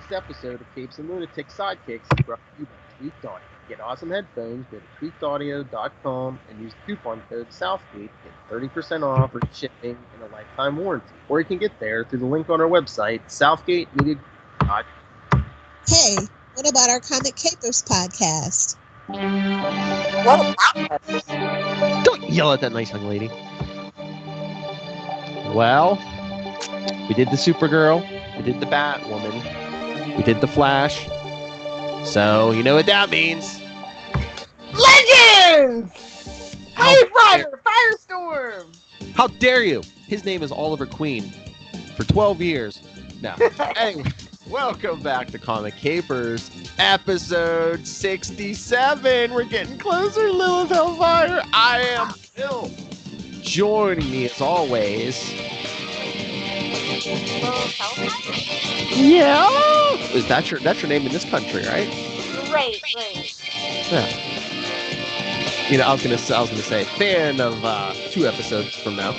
week's episode of Capes and Lunatics Sidekicks is brought to you by Tweaked Audio. Get awesome headphones, go to tweakedaudio.com and use the coupon code SOUTHGATE to get 30% off or shipping and a lifetime warranty. Or you can get there through the link on our website, southgatemedia.com. Hey, what about our Comic Capers podcast? What about us? Don't yell at that nice young lady. Well, we did the Supergirl, we did the Batwoman, we did the Flash. So, you know what that means. Legends! Wave Rider! Firestorm! How dare you? His name is Oliver Queen. For 12 years. No. Anyway, welcome back to Comic Capers, episode 67. We're getting closer, Lilith Hellfire. I am Phil. Joining me as always. Yeah. Is that your name in this country, right? Right. Yeah. You know, I was gonna say, fan of 2 episodes from now.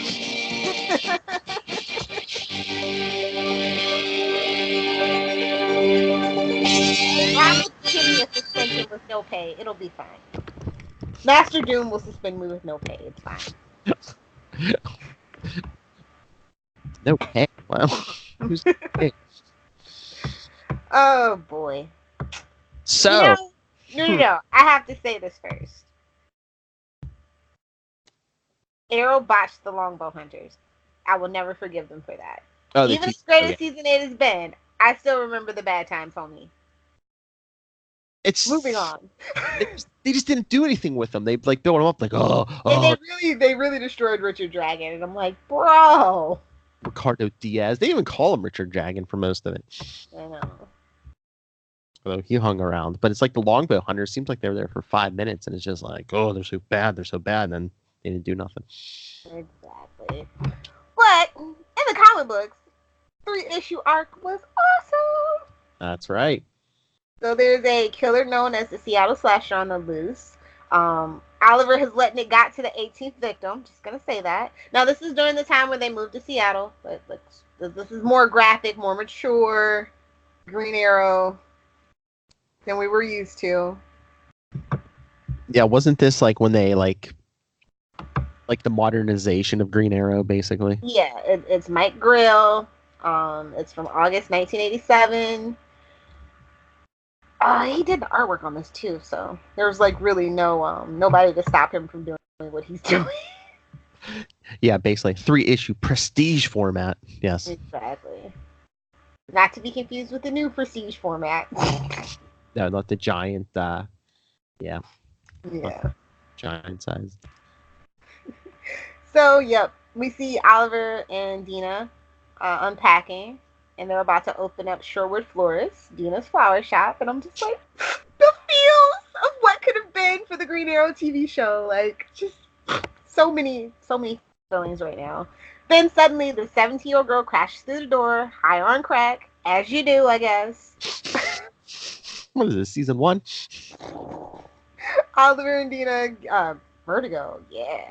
I'm give me a suspension with no pay. It'll be fine. Master Doom will suspend me with no pay. It's fine. No pay. Wow. Who's pay? Oh boy. So. No. I have to say this first. Arrow botched the Longbow Hunters. I will never forgive them for that. Oh, even as great as season 8 has been, I still remember the bad times, homie. It's moving on. They just didn't do anything with them. They like built them up like And they really destroyed Richard Dragon, and I'm like, bro. Ricardo Diaz. They even call him Richard Dragon for most of it. I know. Although he hung around, but it's like the Longbow Hunters. Seems like they were there for 5 minutes, and it's just like, oh, they're so bad, and then they didn't do nothing. Exactly. But in the comic books, 3-issue arc was awesome. That's right. So there's a killer known as the Seattle Slasher on the loose. Oliver has let it got to the 18th victim. Just gonna say that. Now this is during the time when they moved to Seattle, but this is more graphic, more mature Green Arrow than we were used to. Yeah, wasn't this like when they like the modernization of Green Arrow, basically? Yeah, it's Mike Grill. It's from August 1987. He did the artwork on this too, so there's like really nobody to stop him from doing what he's doing. Yeah, basically 3-issue prestige format. Yes. Exactly. Not to be confused with the new prestige format. No, not the giant. Yeah. Giant size. So, yep, we see Oliver and Dina unpacking. And they're about to open up Sherwood Florist, Dina's flower shop. And I'm just like, the feels of what could have been for the Green Arrow TV show. Like, just so many feelings right now. Then suddenly the 17-year-old girl crashes through the door, high on crack, as you do, I guess. What is this, season 1? Oliver and Dina, Vertigo, yeah.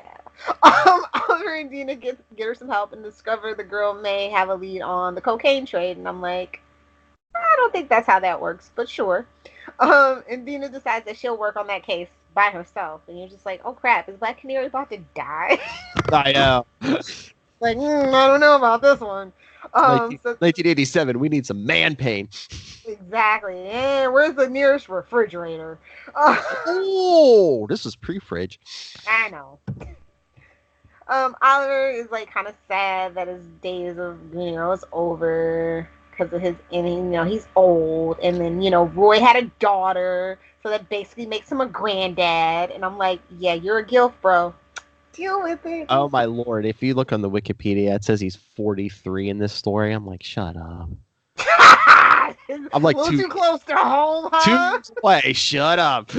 Oliver and Dina get her some help and discover the girl may have a lead on the cocaine trade, and I'm like, I don't think that's how that works, but sure. And Dina decides that she'll work on that case by herself, and you're just like, oh crap, is Black Canary about to die? I know. Like, I don't know about this one. 1987, we need some man pain. Exactly. And where's the nearest refrigerator? Oh, this is pre-fridge. I know. Oliver is like kind of sad that his days of is over because of his, and he's old, and then Roy had a daughter, so that basically makes him a granddad, and I'm like, yeah, you're a gilf, bro. Deal with it. Oh my lord! If you look on the Wikipedia, it says he's 43 in this story. I'm like, shut up. I'm like too close to home, huh? 2 months away. Shut up.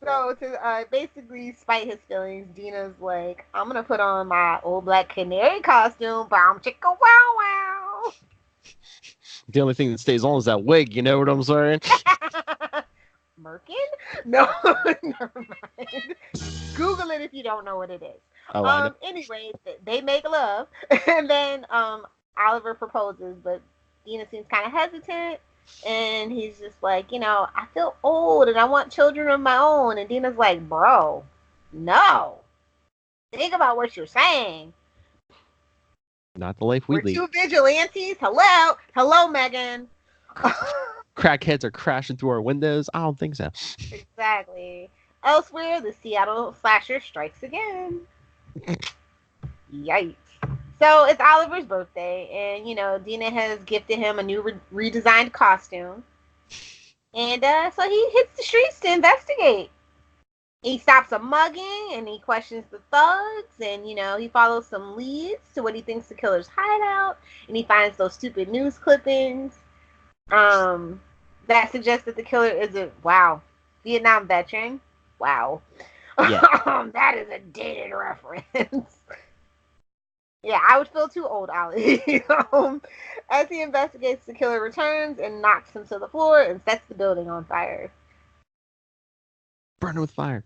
So to basically spite his feelings, Dina's like, I'm gonna put on my old Black Canary costume, bow chicka wow wow. The only thing that stays on is that wig. You know what I'm saying? Merkin? No, never mind. Google it if you don't know what it is. Oh, anyway, they make love, and then Oliver proposes, but Dina seems kind of hesitant, and he's just like, I feel old and I want children of my own. And Dina's like, bro, no. Think about what you're saying. Not the life we lead. We're two vigilantes. Hello, Megan. Crackheads are crashing through our windows. I don't think so. Exactly. Elsewhere, the Seattle slasher strikes again. Yikes. So it's Oliver's birthday, and Dina has gifted him a new redesigned costume. And so he hits the streets to investigate. He stops a mugging, and he questions the thugs, and he follows some leads to what he thinks the killer's hideout, and he finds those stupid news clippings that suggest that the killer is a Vietnam veteran. Wow. Yeah. That is a dated reference. Yeah, I would feel too old, Ollie. As he investigates, the killer returns and knocks him to the floor and sets the building on fire. Burn it with fire.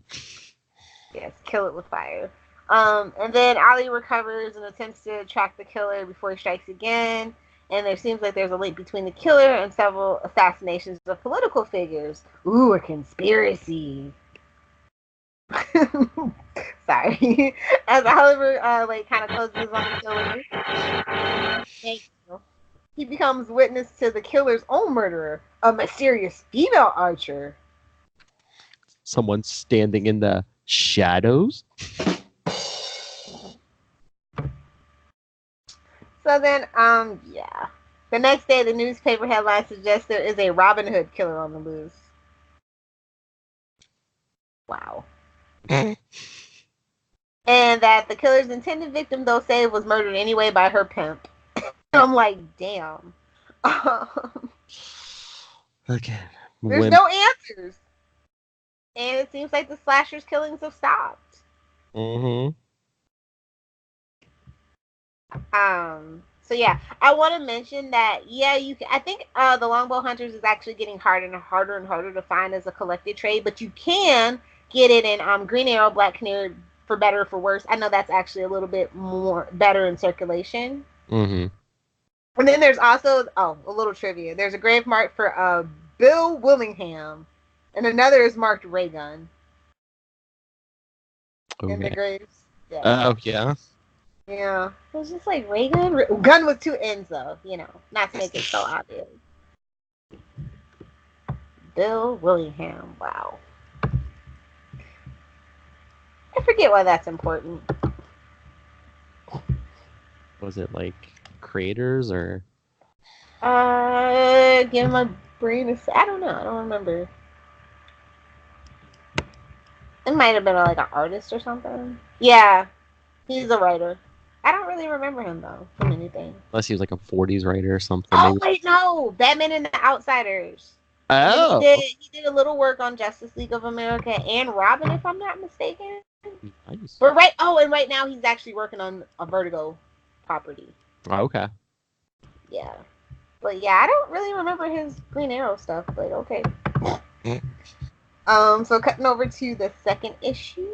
Yes, kill it with fire. And then Ollie recovers and attempts to track the killer before he strikes again. And there seems like there's a link between the killer and several assassinations of political figures. Ooh, a conspiracy. Sorry. As Oliver kind of closes on the killer, he becomes witness to the killer's own murderer, a mysterious female archer. Someone standing in the shadows. So then, the next day, the newspaper headline suggests there is a Robin Hood killer on the loose. Wow. And that the killer's intended victim, though saved, was murdered anyway by her pimp. I'm like, damn. Okay. There's no answers. And it seems like the slasher's killings have stopped. Mm-hmm. So yeah, I want to mention that, you can, I think the Longbow Hunters is actually getting harder and harder to find as a collected trade, but you can get it in Green Arrow, Black Canary, for better or for worse. I know that's actually a little bit more better in circulation. Mm-hmm. And then there's also, a little trivia. There's a grave marked for Bill Willingham, and another is marked Raygun. Okay. In the graves. Yeah. Oh, yeah. Yeah. It was just like Raygun. Gun with two ends, though. Not to make it so obvious. Bill Willingham. Wow. I forget why that's important. Was it like creators or? Give my brain a. I don't know. I don't remember. It might have been like an artist or something. Yeah, he's a writer. I don't really remember him though from anything. Unless he was like a 40s writer or something. Oh maybe. wait, no, Batman and the Outsiders. Oh. He did a little work on Justice League of America and Robin, if I'm not mistaken. Nice. But right now he's actually working on a Vertigo property. Oh, okay. Yeah. But yeah, I don't really remember his Green Arrow stuff, but okay. So cutting over to the second issue.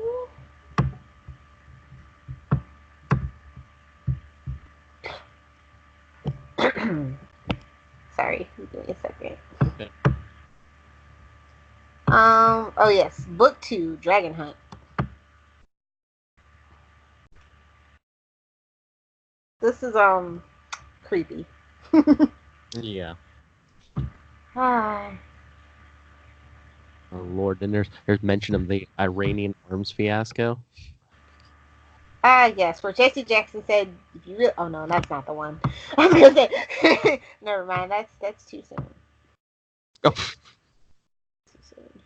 Sorry, give me a second. Okay. Oh yes, book 2, Dragon Hunt. This is creepy. Yeah. Ah. Oh Lord, then there's mention of the Iranian arms fiasco. Yes, where Jesse Jackson said, "If you really," oh no, that's not the one. I was gonna say, never mind. That's too soon. Oh. Too soon.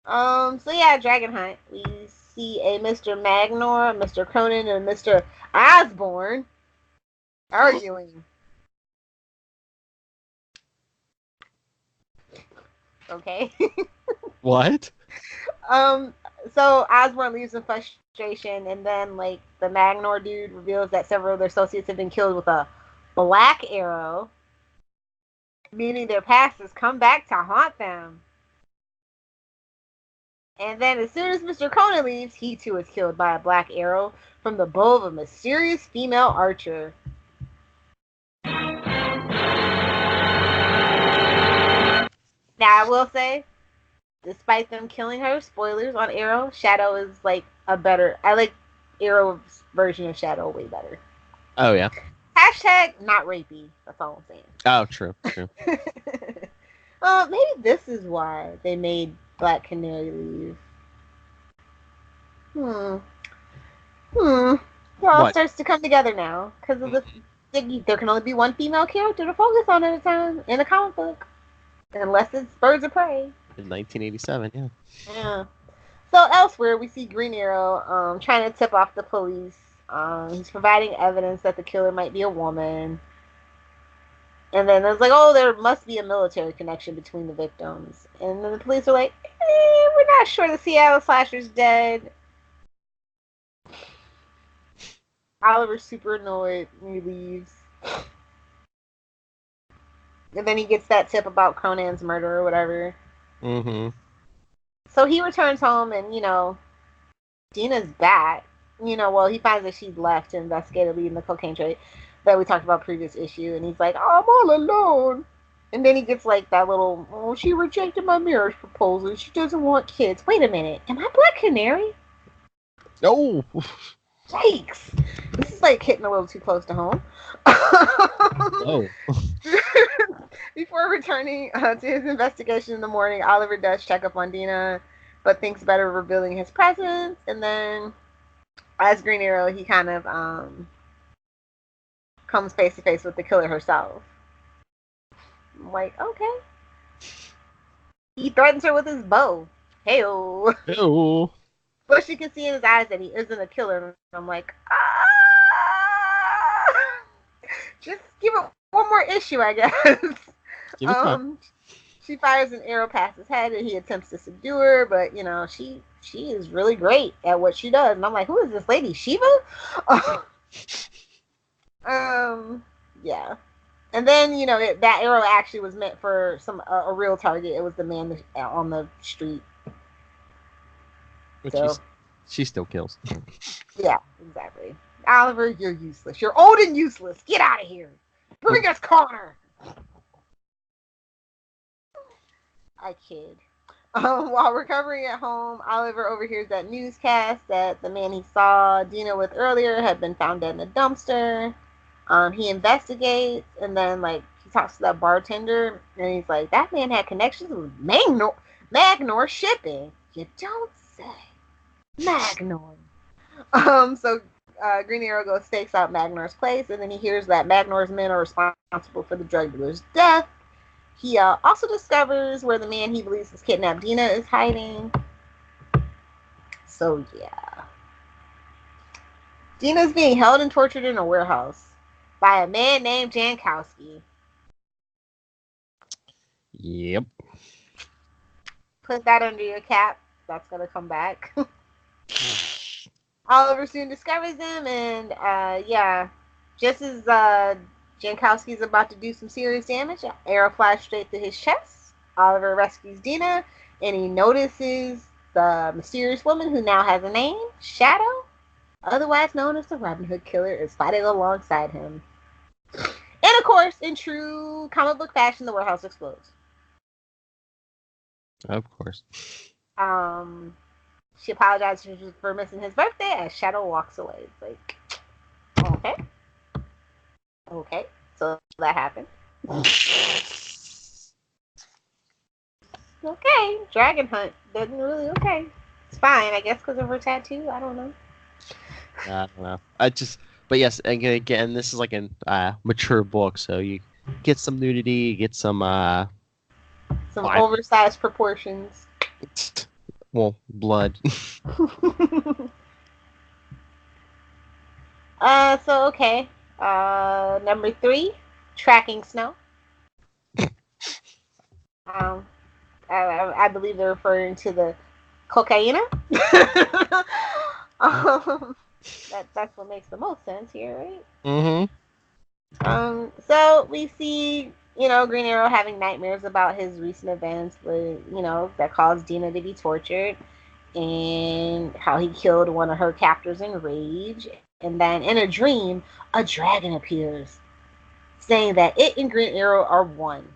So yeah, Dragon Hunt. We see a Mr. Magnor, Mr. Cronin, and Mr. Osborne arguing. Okay. What? So Osborne leaves in frustration, and then like the Magnor dude reveals that several of their associates have been killed with a black arrow, meaning their past has come back to haunt them. And then as soon as Mr. Conan leaves, he too is killed by a black arrow from the bow of a mysterious female archer. Now, I will say, despite them killing her, spoilers on Arrow, Shadow is like a better. I like Arrow's version of Shadow way better. Oh yeah. Hashtag not rapey. That's all I'm saying. Oh, true. Maybe this is why they made Black Canary leave. It all starts to come together now because of there can only be one female character to focus on at a time in a comic book, unless it's Birds of Prey. In 1987, yeah. Yeah. So elsewhere, we see Green Arrow trying to tip off the police. He's providing evidence that the killer might be a woman. And then it's like, oh, there must be a military connection between the victims. And then the police are like, we're not sure the Seattle slasher's dead. Oliver's super annoyed and he leaves. And then he gets that tip about Conan's murder or whatever. Mm-hmm. So he returns home and, Dina's back. Well, he finds that she'd left to investigate a lead in the cocaine trade that we talked about previous issue. And he's like, oh, I'm all alone. And then he gets like that little, oh, she rejected my marriage proposal. She doesn't want kids. Wait a minute. Am I Black Canary? No. Yikes. This is like hitting a little too close to home. Oh. Before returning to his investigation in the morning, Oliver does check up on Dina, but thinks better of revealing his presence. And then, as Green Arrow, he kind of comes face to face with the killer herself. I'm like, okay. He threatens her with his bow. Hey-oh. Ew. But she can see in his eyes that he isn't a killer. And I'm like, just give it one more issue, I guess. Give it time. She fires an arrow past his head and he attempts to subdue her, but she is really great at what she does. And I'm like, who is this lady? Shiva? Yeah. And then, that arrow actually was meant for a real target. It was the man on the street. But so, she still kills. Yeah, exactly. Oliver, you're useless. You're old and useless. Get out of here. Bring us Connor. I kid. While recovering at home, Oliver overhears that newscast that the man he saw Dina with earlier had been found dead in a dumpster. He investigates, and then he talks to that bartender, and he's like, that man had connections with Magnor Shipping. You don't say. Magnor. So Green Arrow goes stakes out Magnor's place, and then he hears that Magnor's men are responsible for the drug dealer's death. He also discovers where the man he believes has kidnapped Dina is hiding. So, yeah. Dina's being held and tortured in a warehouse by a man named Jankowski. Yep. Put that under your cap. That's going to come back. Oliver soon discovers him, and just as Jankowski's about to do some serious damage, an arrow flies straight through his chest. Oliver rescues Dina, and he notices the mysterious woman who now has a name, Shadow, otherwise known as the Robin Hood Killer, is fighting alongside him. And of course, in true comic book fashion, the warehouse explodes. Of course. She apologizes for missing his birthday as Shadow walks away. It's like, okay, so that happened. Okay, Dragon Hunt doesn't really, it's fine, I guess, because of her tattoo. I don't know. I don't know. But yes, again, this is like a mature book, so you get some nudity, get some oversized proportions. Well, blood. Number 3, tracking snow. I believe they're referring to the cocaine. That's what makes the most sense here, right? Mm-hmm. So we see, Green Arrow having nightmares about his recent events where, that caused Dina to be tortured, and how he killed one of her captors in rage. And then in a dream, a dragon appears, saying that it and Green Arrow are one.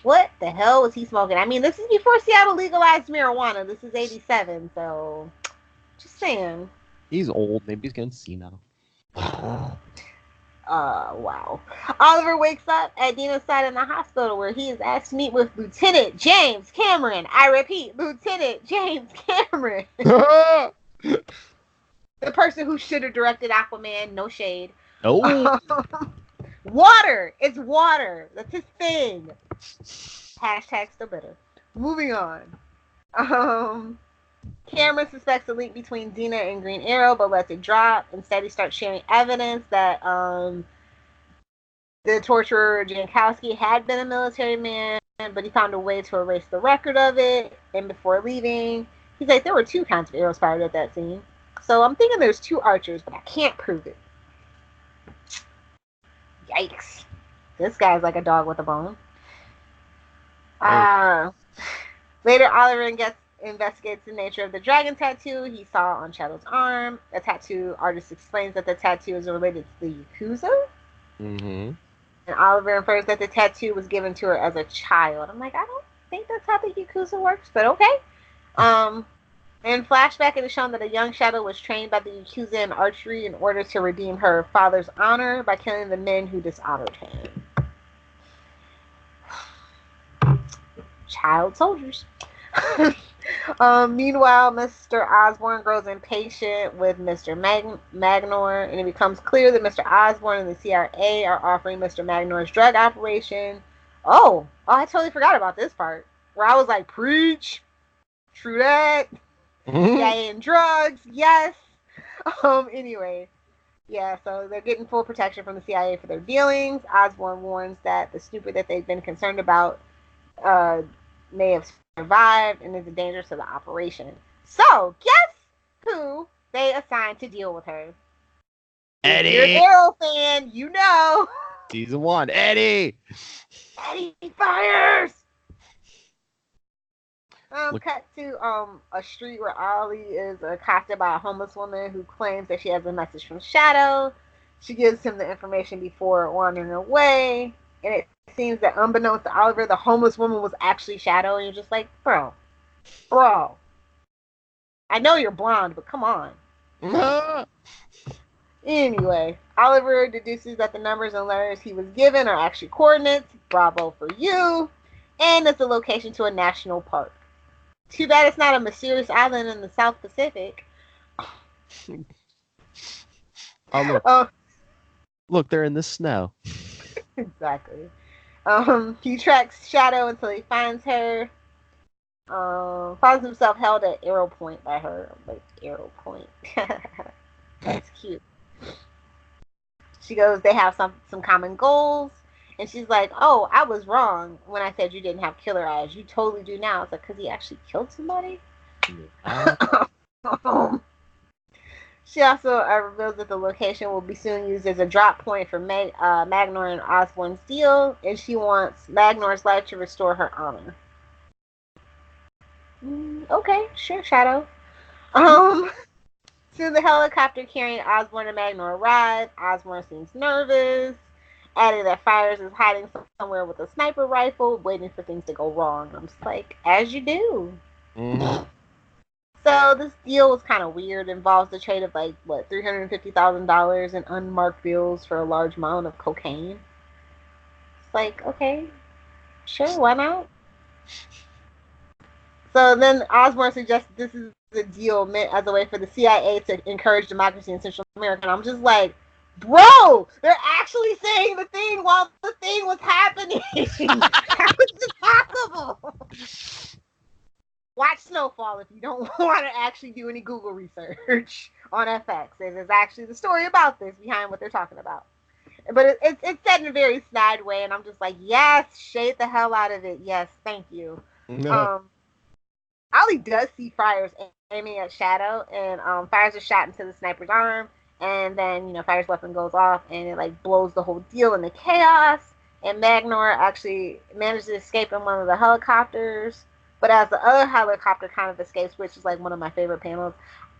What the hell was he smoking? I mean, this is before Seattle legalized marijuana. This is 87, so just saying. He's old. Maybe he's getting senile. Wow. Oliver wakes up at Dina's side in the hospital where he is asked to meet with Lieutenant James Cameron. I repeat, Lieutenant James Cameron. The person who should have directed Aquaman. No shade. Oh. Water. It's water. That's his thing. Hashtag still bitter. Moving on. Cameron suspects a link between Dina and Green Arrow, but lets it drop. Instead, he starts sharing evidence that the torturer Jankowski had been a military man, but he found a way to erase the record of it. And before leaving, he's like, there were 2 kinds of arrows fired at that scene. So I'm thinking there's 2 archers, but I can't prove it. Yikes. This guy's like a dog with a bone. Later, Oliver investigates the nature of the dragon tattoo he saw on Shadow's arm. The tattoo artist explains that the tattoo is related to the Yakuza. Mm-hmm. And Oliver infers that the tattoo was given to her as a child. I'm like, I don't think that's how the Yakuza works, but okay. In flashback, it is shown that a young Shadow was trained by the Yakuza in archery in order to redeem her father's honor by killing the men who dishonored him. Child soldiers. Meanwhile, Mr. Osborn grows impatient with Mr. Magnor, and it becomes clear that Mr. Osborn and the CIA are offering Mr. Magnor's drug operation. Oh, I totally forgot about this part, where I was like, preach, true that, CIA and drugs, yes. Anyway, yeah, so they're getting full protection from the CIA for their dealings. Osborn warns that the snooper that they've been concerned about may have survived and is a danger to the operation. So, guess who they assigned to deal with her? Eddie! If you're an Arrow fan, you know. Season 1, Eddie! Eddie fires! Cut to a street where Ollie is accosted by a homeless woman who claims that she has a message from Shadow. She gives him the information before wandering away, and it seems that unbeknownst to Oliver, the homeless woman was actually Shadow, and you're just like, bro, I know you're blonde, but come on. Anyway, Oliver deduces that the numbers and letters he was given are actually coordinates. Bravo for you. And it's a location to a national park. Too bad it's not a mysterious island in the South Pacific. Look, they're in the snow. Exactly. He tracks Shadow until he finds her. Finds himself held at Arrow Point by her. Like, Arrow Point. That's cute. She goes, they have some common goals. And she's like, oh, I was wrong when I said you didn't have killer eyes. You totally do now. It's like, because he actually killed somebody? She also reveals that the location will be soon used as a drop point for Magnor and Osborn's deal, and she wants Magnor's life to restore her honor. Okay, sure, Shadow. Soon the helicopter carrying Osborn and Magnor arrive. Osborn seems nervous, adding that Fires is hiding somewhere with a sniper rifle, waiting for things to go wrong. I'm just like, as you do. Mm-hmm. So this deal was kind of weird. It involves the trade of like, what, $350,000 in unmarked bills for a large amount of cocaine. It's like, okay, sure, why not? So then Osborn suggests this is a deal meant as a way for the CIA to encourage democracy in Central America. And I'm just like, bro, they're actually saying the thing while the thing was happening. How is this possible? Watch Snowfall if you don't want to actually do any Google research on FX. There's actually the story about this behind what they're talking about. But it's said in a very snide way, and I'm just like, yes, shade the hell out of it. Yes, thank you. No. Ollie does see Fires aiming at Shadow, and Fires is shot into the sniper's arm, and then, Fires' weapon goes off, and it, like, blows the whole deal into chaos, and Magnor actually manages to escape in one of the helicopters, but as the other helicopter kind of escapes, which is, like, one of my favorite panels,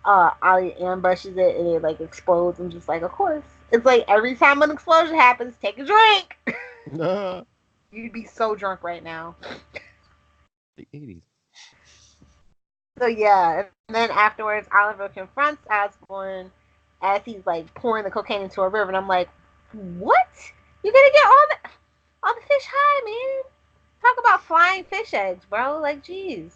Ollie ambushes it, and it, like, explodes. I'm just like, of course. It's like, every time an explosion happens, take a drink! You'd be so drunk right now. The 80s. So yeah, and then afterwards, Oliver confronts Osborn as he's like pouring the cocaine into a river, and I'm like, "What? You're gonna get all the fish high, man? Talk about flying fish eggs, bro! Like, jeez."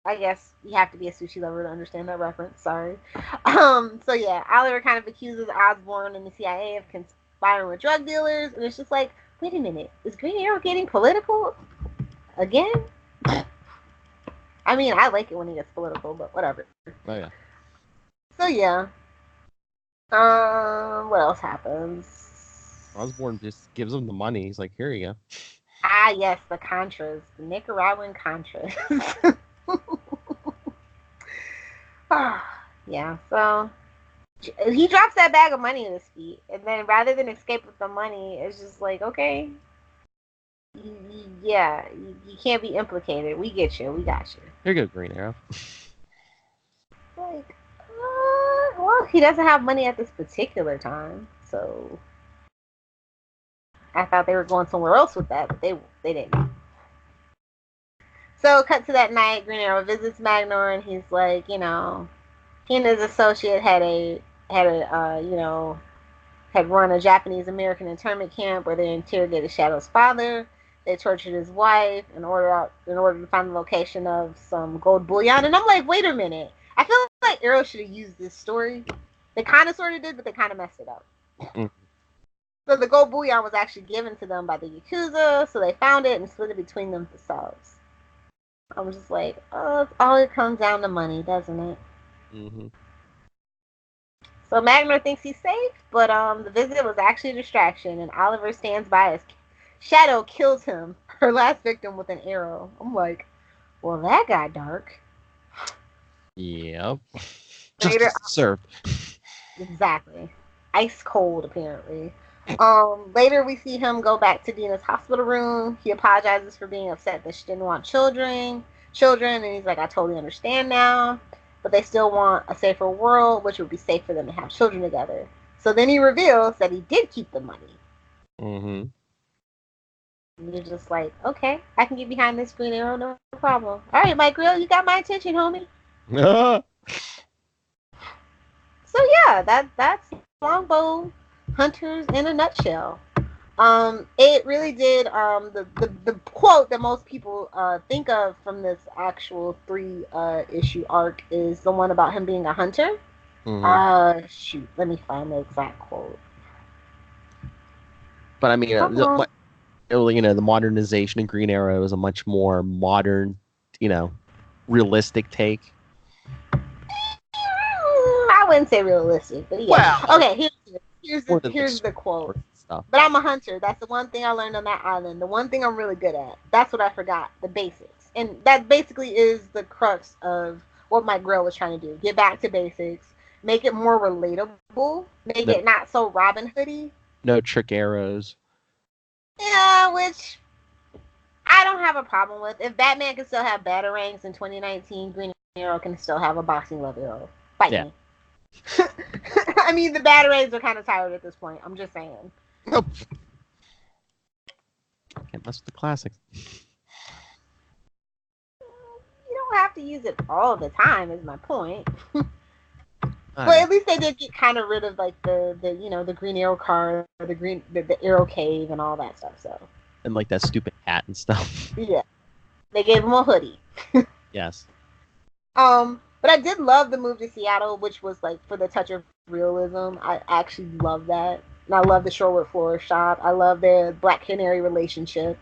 I guess you have to be a sushi lover to understand that reference. Sorry. So yeah, Oliver kind of accuses Osborn and the CIA of conspiring with drug dealers, and it's just like, wait a minute, is Green Arrow getting political again? I mean, I like it when he gets political, but whatever. Oh yeah. So yeah. What else happens? Osborn just gives him the money. He's like, here you go. Ah, yes, the Contras, the Nicaraguan Contras. Yeah, so he drops that bag of money at his feet, and then rather than escape with the money, it's just like, okay, yeah, you can't be implicated. We get you. We got you. Here you go, Green Arrow. Like, well, he doesn't have money at this particular time, so I thought they were going somewhere else with that, but they didn't. So, cut to that night, Green Arrow visits Magnor, and he's like, he and his associate had run a Japanese American internment camp where they interrogated Shadow's father. They tortured his wife in order to find the location of some gold bullion. And I'm like, wait a minute. I feel like Arrow should have used this story. They kind of sort of did, but they kind of messed it up. Mm-hmm. So the gold bullion was actually given to them by the Yakuza, so they found it and split it between themselves. I was just like, oh, all it comes down to money, doesn't it? Mm-hmm. So Magnor thinks he's safe, but the visit was actually a distraction, and Oliver stands by as Shadow kills him, her last victim, with an arrow. I'm like, well, that got dark. Yep. Later, Just served. Exactly. Ice cold, apparently. Later, we see him go back to Dina's hospital room. He apologizes for being upset that she didn't want children, and he's like, I totally understand now, but they still want a safer world, which would be safe for them to have children together. So then he reveals that he did keep the money. Mm-hmm. And you're just like, okay, I can get behind this Green Arrow, no problem. All right, Mike Grill, you got my attention, homie. So yeah, that's Longbow Hunters in a nutshell. It really did. The quote that most people think of from this actual 3-issue arc is the one about him being a hunter. Mm-hmm. Shoot, let me find the exact quote. But I mean, the modernization of Green Arrow is a much more modern, realistic take. I wouldn't say realistic, but yeah. Well, okay, here's the quote. Stuff. But I'm a hunter. That's the one thing I learned on that island. The one thing I'm really good at. That's what I forgot. The basics. And that basically is the crux of what my girl was trying to do. Get back to basics. Make it more relatable. Make it not so Robin Hood-y. No trick arrows. Yeah, which I don't have a problem with. If Batman can still have batarangs in 2019, Green Arrow can still have a boxing glove arrow. Fight me. I mean, the batarangs are kind of tired at this point. I'm just saying. Nope. Can't mess with the classics. You don't have to use it all the time, is my point. But at least they did get kind of rid of like the Green Arrow car, the Arrow Cave, and all that stuff. So. And like that stupid hat and stuff. Yeah, they gave him a hoodie. Yes. But I did love the move to Seattle, which was like for the touch of realism. I actually love that. And I love the Shorewood Florist shop. I love the Black Canary relationship.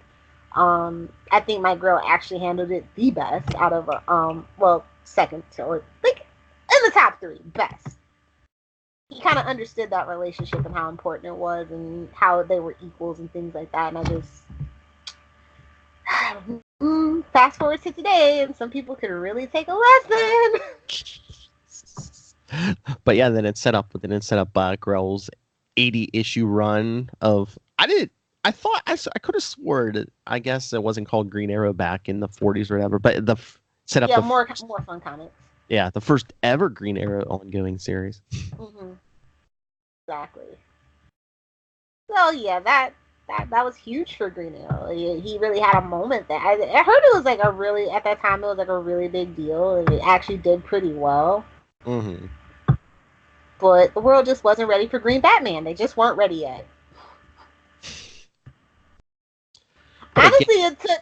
I think my girl actually handled it the best out of second or like in the top 3 best. He kind of understood that relationship and how important it was and how they were equals and things like that. And I just fast forward to today, and some people could really take a lesson. But yeah, then it set up Grell's 80-issue run of I could have sworn I guess it wasn't called Green Arrow back in the 40s or whatever, but set up more fun comics. Yeah, the first ever Green Arrow ongoing series. Mm-hmm. Exactly. So yeah, that that was huge for Green Arrow. He really had a moment there. I heard it was like a really, at that time, it was like a really big deal, and it actually did pretty well. Mm-hmm. But the world just wasn't ready for Green Batman. They just weren't ready yet. Honestly,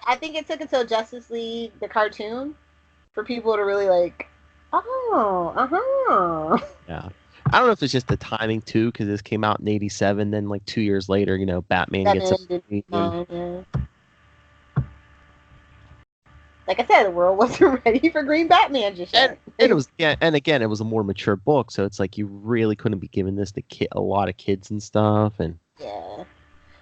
I think it took until Justice League, the cartoon, for people to really like, Yeah. I don't know if it's just the timing too, because this came out in '87. Then like 2 years later, Batman gets a yeah. Like I said, the world wasn't ready for Green Batman just yet. And it was, and again, it was a more mature book, so it's like you really couldn't be giving this to a lot of kids and stuff. And yeah.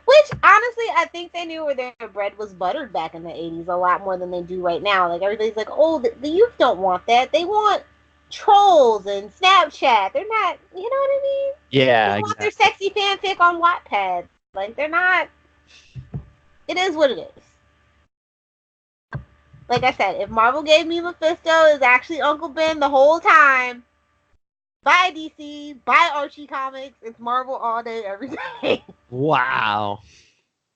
Which, honestly, I think they knew where their bread was buttered back in the 80s a lot more than they do right now. Like, everybody's like, oh, the youth don't want that. They want trolls and Snapchat. They're not, you know what I mean? Yeah, they want their sexy fanfic on Wattpad. Like, they're not, it is what it is. Like I said, if Marvel gave me Mephisto is actually Uncle Ben the whole time, buy DC, buy Archie comics. It's Marvel all day, every day. Wow.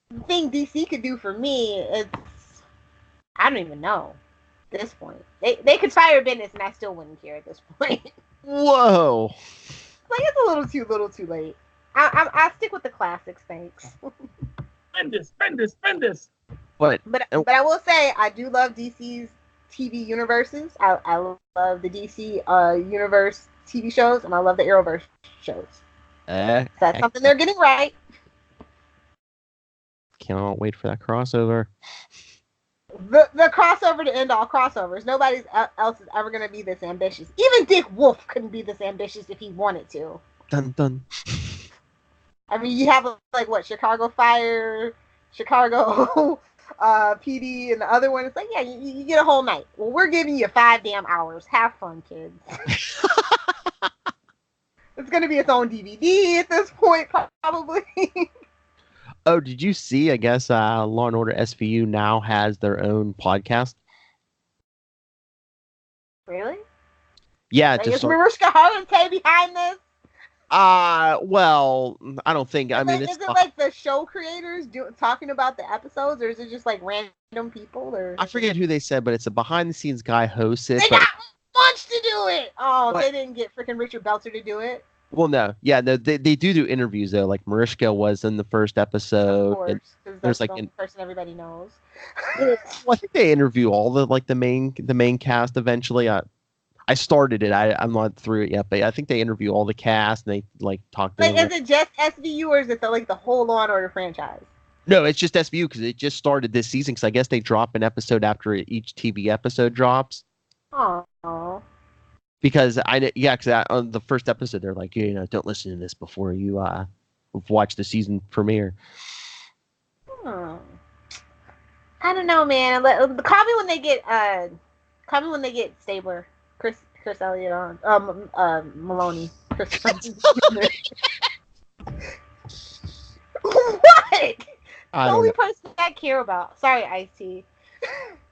The thing DC could do for me is, I don't even know at this point. They could fire Bendis and I still wouldn't care at this point. Whoa. Like, it's a little too late. I'll stick with the classics, thanks. Bendis. But I will say, I do love DC's TV universes. I love the DC universe TV shows, and I love the Arrowverse shows. So that's something they're getting right. Cannot wait for that crossover. The crossover to end all crossovers. Nobody else is ever going to be this ambitious. Even Dick Wolf couldn't be this ambitious if he wanted to. Dun dun. I mean, you have like what, Chicago Fire, Chicago PD, and the other one. It's like, yeah, you get a whole night. Well, we're giving you 5 damn hours. Have fun, kids. It's going to be its own DVD at this point, probably. Oh, did you see? I guess Law and Order SVU now has their own podcast. Really? Yeah, like, is Mariska Hargitay behind this? Well, I don't think. I mean, is it like the show creators talking about the episodes, or is it just like random people? Or I forget who they said, but it's a behind-the-scenes guy hosts it. They got Munch to do it. Oh, they didn't get freaking Richard Belzer to do it. Well, no, yeah, no, they do interviews though. Like Mariska was in the first episode. Of course, because that's the only person everybody knows. Well, I think they interview all the main cast eventually. I started it. I'm not through it yet, but I think they interview all the cast and they talk to them. Is it just SVU or is it the whole Law and Order franchise? No, it's just SVU because it just started this season. Because I guess they drop an episode after each TV episode drops. Oh. Because because on the first episode they're like, don't listen to this before you watch the season premiere. I don't know, man. Call me when they get Stabler. Chris Elliott on Maloney. Chris What? The only person I care about. Sorry, Ice-T.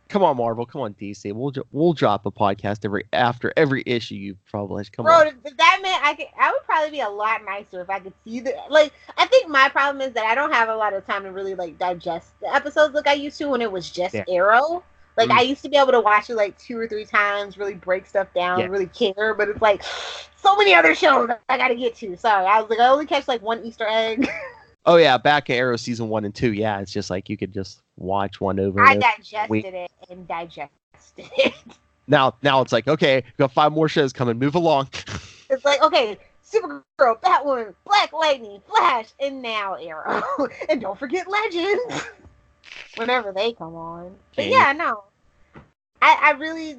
Come on, Marvel. Come on, DC. We'll drop a podcast after every issue you publish. Come on. Bro, that meant I would probably be a lot nicer if I could see I think my problem is that I don't have a lot of time to really digest the episodes like I used to when it was just Arrow. I used to be able to watch it 2 or 3 times, really break stuff down, really care, but it's so many other shows I gotta get to. Sorry, I was I only catch one Easter egg. Oh yeah, back at Arrow season 1 and 2, yeah, it's just you could just watch one over. I digested it and digested it. Now it's okay, we got 5 more shows coming. Move along. It's okay, Supergirl, Batwoman, Black Lightning, Flash, and now Arrow, and don't forget Legends. Whenever they come on. But yeah, no. I really,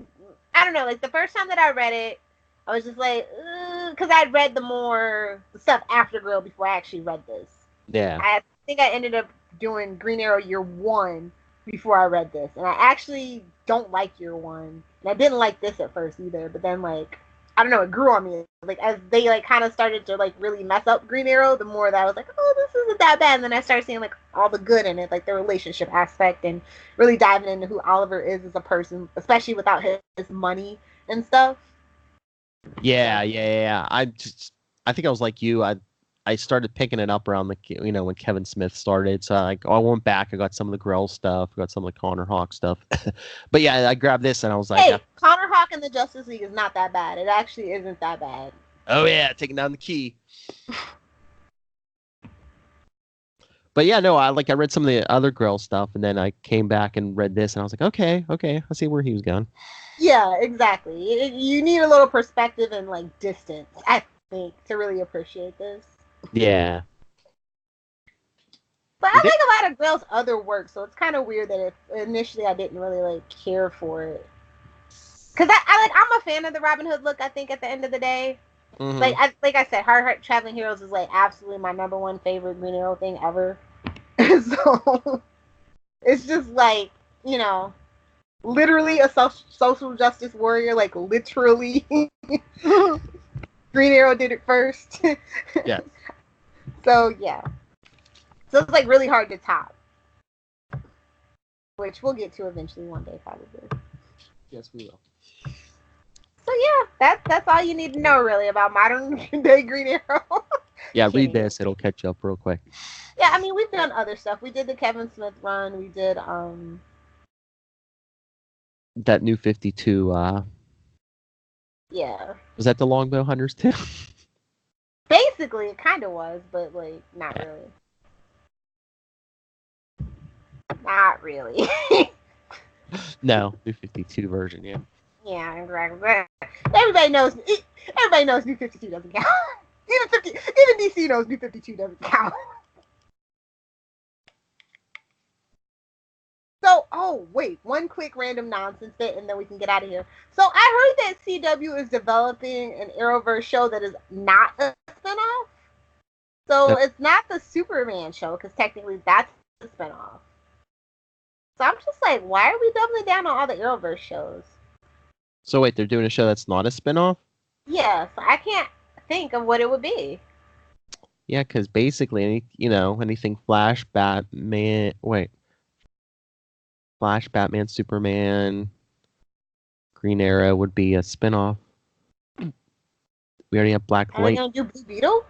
I don't know, the first time that I read it, I was just because I'd read the stuff after Girl before I actually read this. Yeah. I think I ended up doing Green Arrow Year 1 before I read this. And I actually don't like Year 1. And I didn't like this at first either. But then, I don't know, it grew on me. As they, kind of started to, really mess up Green Arrow, the more that I was oh, this isn't that bad. And then I started seeing, all the good in it, the relationship aspect, and really diving into who Oliver is as a person, especially without his money and stuff. Yeah. I think I was like you. I started picking it up around when Kevin Smith started. So I went back. I got some of the Grell stuff. I got some of the Connor Hawk stuff. But yeah, I grabbed this and I was like, hey, Connor Hawk in the Justice League is not that bad. It actually isn't that bad. Oh yeah, taking down the key. But yeah, no, I read some of the other Grell stuff, and then I came back and read this, and I was like, okay, I see where he was going. Yeah, exactly. You need a little perspective and like distance, I think, to really appreciate this. Yeah. But I like a lot of Grell's other work, so it's kind of weird that initially I didn't really like care for it. Cause I'm a fan of the Robin Hood look. I think at the end of the day, like I said, Hard Traveling Heroes is like absolutely my number one favorite Green Arrow thing ever. So it's just like, you know, literally a social justice warrior. Like literally, Green Arrow did it first. Yeah. So yeah. So it's like really hard to top, which we'll get to eventually one day, probably. Yes, we will. So yeah, that's all you need to know really about modern day Green Arrow. Yeah, read this; it'll catch you up real quick. Yeah, I mean we've done other stuff. We did the Kevin Smith run. We did that New 52. Yeah. Was that the Longbow Hunters too? Basically, it kind of was, but like not really. Not really. No, New 52 version, yeah. Yeah, exactly. Everybody knows New 52 doesn't count. Even DC knows New 52 doesn't count. So, oh wait, one quick random nonsense bit, and then we can get out of here. So I heard that CW is developing an Arrowverse show that is not a spinoff. So it's not the Superman show, because technically that's a spinoff. So I'm just like, why are we doubling down on all the Arrowverse shows? So wait, they're doing a show that's not a spinoff? Yeah, so I can't think of what it would be. Yeah, because basically, anything Flash, Batman, Superman, Green Arrow would be a spinoff. We already have Black Light. Are we gonna do Blue Beetle?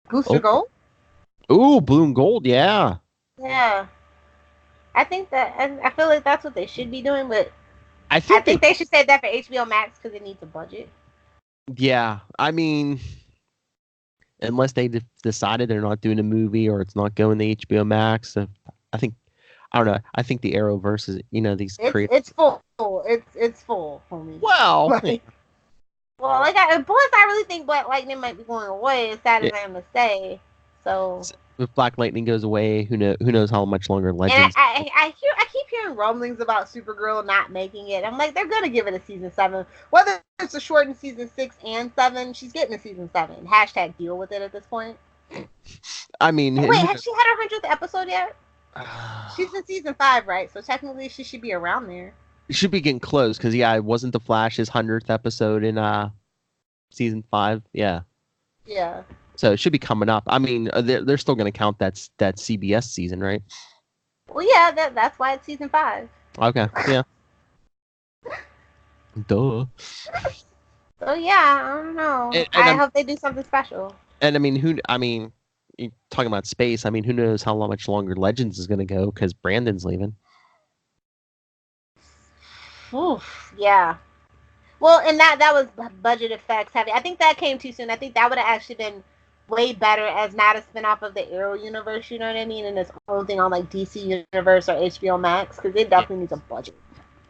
Booster Gold? Ooh, Blue and Gold, yeah. Yeah. I think that, I feel like that's what they should be doing, but I think they should say that for HBO Max because it needs a budget. Yeah, I mean, unless they decided they're not doing a movie or it's not going to HBO Max, I don't know. I think the Arrowverse is, it's full. It's full, homie. Well, plus I really think Black Lightning might be going away. As sad as I am to say. So if Black Lightning goes away, who knows how much longer Legends. And I keep hearing rumblings about Supergirl not making it. I'm like, they're gonna give it a season 7, whether it's a shortened season 6 and 7. She's getting a season 7. # deal with it at this point. I mean, wait, has she had her 100th episode yet? She's in season 5, right? So technically, she should be around there. It should be getting close because it wasn't the Flash's 100th episode in season 5. Yeah. Yeah. So it should be coming up. I mean, they're still going to count that CBS season, right? Well, yeah, that's why it's season 5. Okay, yeah. Duh. So yeah, I don't know. I hope they do something special. And I mean, you're talking about space. I mean, who knows how much longer Legends is going to go because Brandon's leaving. Oof, yeah. Well, and that was budget effects heavy. I think that came too soon. I think that would have actually been way better as not a spinoff of the Arrow universe, you know what I mean? And its own thing on like DC Universe or HBO Max, because it definitely needs a budget.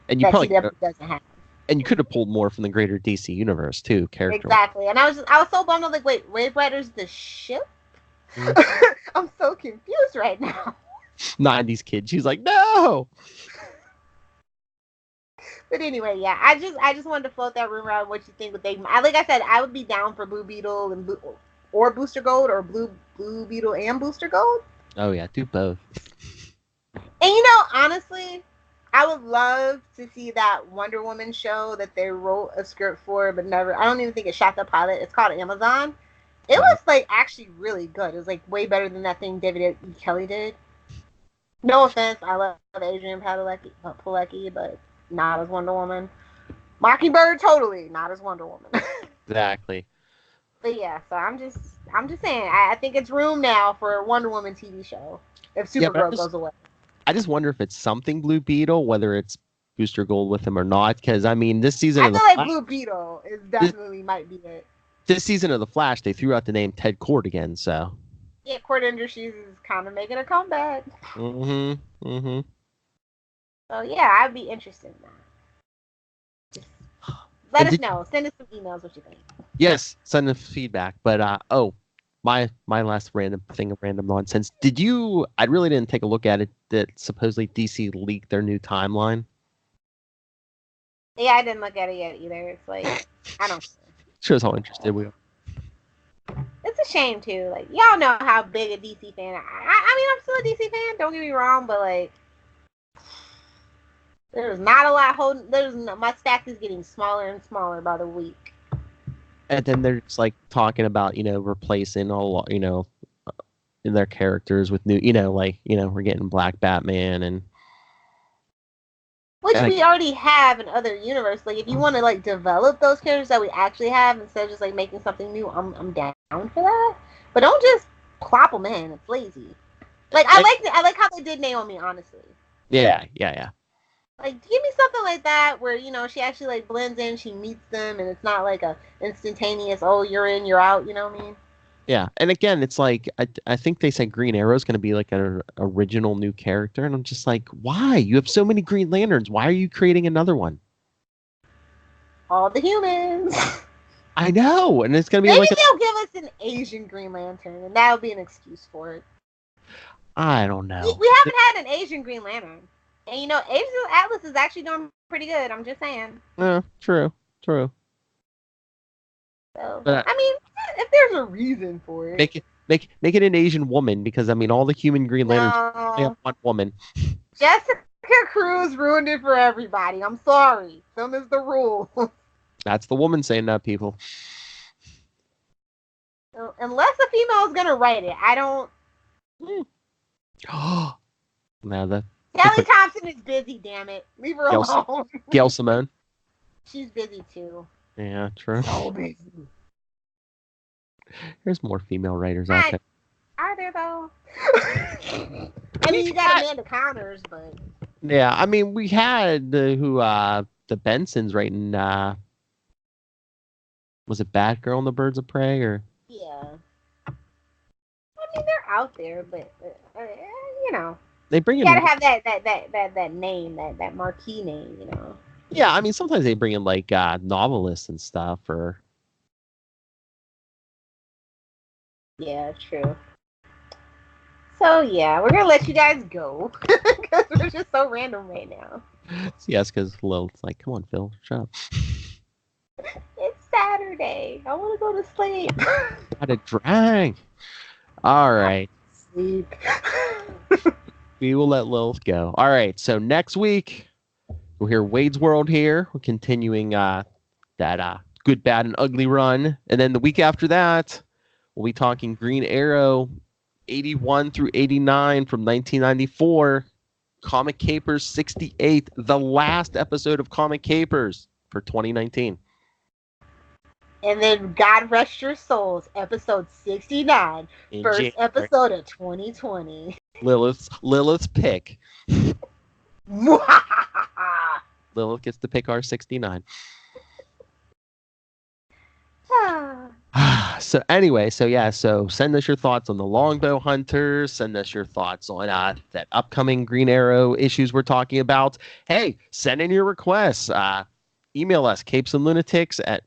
And you probably doesn't have. And you could have pulled more from the greater DC universe too, character. Exactly. And I was so bummed. I was like, wait, Wave Rider's the ship? Mm-hmm. I'm so confused right now. 90s kid. She's like, no. But anyway, yeah, I just wanted to float that rumor out. What you think? Like I said, I would be down for Blue Beetle and or Booster Gold, or Blue Beetle and Booster Gold. Oh yeah, do both. And honestly, I would love to see that Wonder Woman show that they wrote a script for, but never. I don't even think it shot the pilot. It's called Amazon. It was like actually really good. It was like way better than that thing David E. Kelly did. No offense, I love Adrian Palicki, but not as Wonder Woman. Mockingbird, totally not as Wonder Woman. Exactly. But yeah, so I'm just saying, I think it's room now for a Wonder Woman TV show if Yeah, but Supergirl goes away. I just wonder if it's something Blue Beetle, whether it's Booster Gold with him or not. Because I mean, this season I of the feel like Flash, Blue Beetle is definitely might be it. this season of the Flash, they threw out the name Ted Kord again. So Yeah, Cord Industries is kind of making a comeback. Mm-hmm. So yeah, I'd be interested in that. Just let us know. Send us some emails what you think. Yes, send us feedback. But my last random thing of random nonsense. Did you? I really didn't take a look at it. That supposedly DC leaked their new timeline. Yeah, I didn't look at it yet either. It's like I don't. Shows how interested we are. It's a shame too. Like y'all know how big a DC fan I mean, I'm still a DC fan. Don't get me wrong, but like, there's not a lot holding. My stack is getting smaller and smaller by the week. And then they're just like talking about replacing all in their characters with new we're getting Black Batman and which we already have in other universes. Like if you want to like develop those characters that we actually have instead of just like making something new, I'm down for that. But don't just plop them in. It's lazy. Like I like how they did Naomi, honestly. Yeah. Like give me something like that where she actually like blends in, she meets them, and it's not like a instantaneous you're in, you're out. You know what I mean? Yeah, and again, it's like I think they said Green Arrow is going to be like an original new character, and I'm just like, why? You have so many Green Lanterns. Why are you creating another one? All the humans. I know, and it's going to be maybe like they'll give us an Asian Green Lantern, and that'll be an excuse for it. I don't know. We haven't had an Asian Green Lantern, and Asian Atlas is actually doing pretty good. I'm just saying. True. So, I mean, if there's a reason for it, make it an Asian woman, because I mean, all the human Green Lanterns have one woman. Jessica Cruz ruined it for everybody. I'm sorry. Film is the rule. That's the woman saying that, people. So, unless a female is gonna write it, I don't. Now that Kelly Thompson is busy. Damn it, leave her alone. Gail Simone. She's busy too. Yeah, true. So busy. There's more female writers out there. Are there though? I mean, you got Amanda Connors, but yeah, I mean, we had the Bensons writing. Was it Batgirl and the Birds of Prey, or? Yeah. I mean, they're out there, but they bring in. You gotta have that name, that marquee name, Yeah, I mean, sometimes they bring in like novelists and stuff, or. Yeah, true. So yeah, we're gonna let you guys go because we're just so random right now. Yes, because Lil's like, come on, Phil, shut up. It's Saturday. I want to go to sleep. Got a drag. All right. Sleep. We will let Lil go. All right. So next week we'll hear Wade's World here. We're continuing that good, bad, and ugly run, and then the week after that we'll be talking Green Arrow 81 through 89 from 1994. Comic Capers 68, the last episode of Comic Capers for 2019. And then God Rest Your Souls, episode 69, first episode of 2020. Lilith's pick. Lilith gets to pick our 69. So anyway, so send us your thoughts on the Longbow Hunters. Send us your thoughts on that upcoming Green Arrow issues we're talking about. Hey, send in your requests. Email us, capesandlunatics at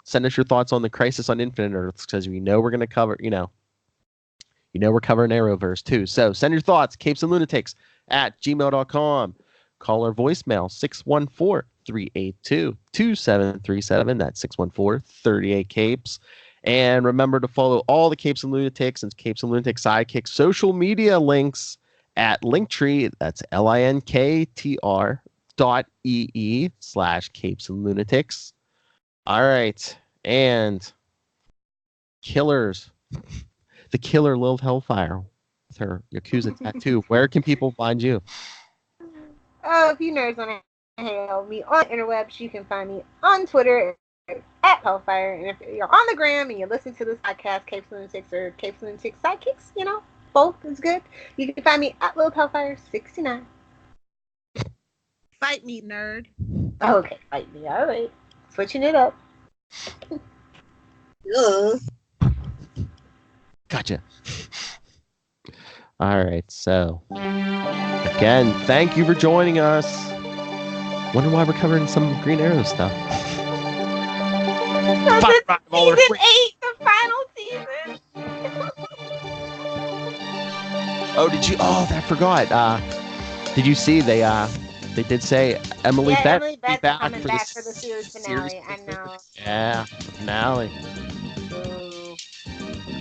send us your thoughts on the Crisis on Infinite Earths, because we know we're going to cover, we're covering Arrowverse too. So send your thoughts, capesandlunatics at gmail.com. Call our voicemail, 614-382-2737. That's 614-38-CAPES. And remember to follow all the Capes and Lunatics and Capes and Lunatics Sidekicks social media links at Linktree. That's linktr.ee/Capes and Lunatics. All right. And killers. The killer Lil Hellfire with her Yakuza tattoo. Where can people find you? If you nerds want to hang out with me on the interwebs, you can find me on Twitter at Hellfire. And if you're on the gram and you listen to this podcast, Capes Lunatics or Capes Lunatics Sidekicks, both is good. You can find me at Lil Hellfire 69. Fight me, nerd. Okay, fight me. All right. Switching it up. Gotcha. All right, so again, thank you for joining us. Wonder why we're covering some Green Arrow stuff. Season 8, the final season. Oh, did you? Oh, I forgot. Did you see they did say Emily Beth Emily be Beth's back coming for back the for the series finale. I know. Yeah, finale. Ooh.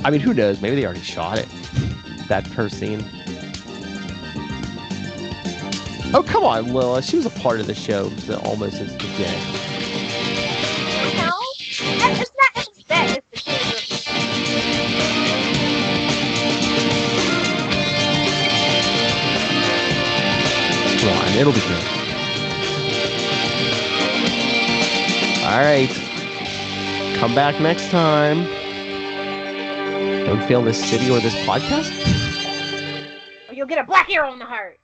I mean, who knows? Maybe they already shot it. That first scene. Oh, come on, Lila. She was a part of the show almost since the beginning. No, it's not Emily Beth. It's the series. Come on, it'll be good. All right. Come back next time. Don't fail this city or this podcast. Or you'll get a black arrow in the heart.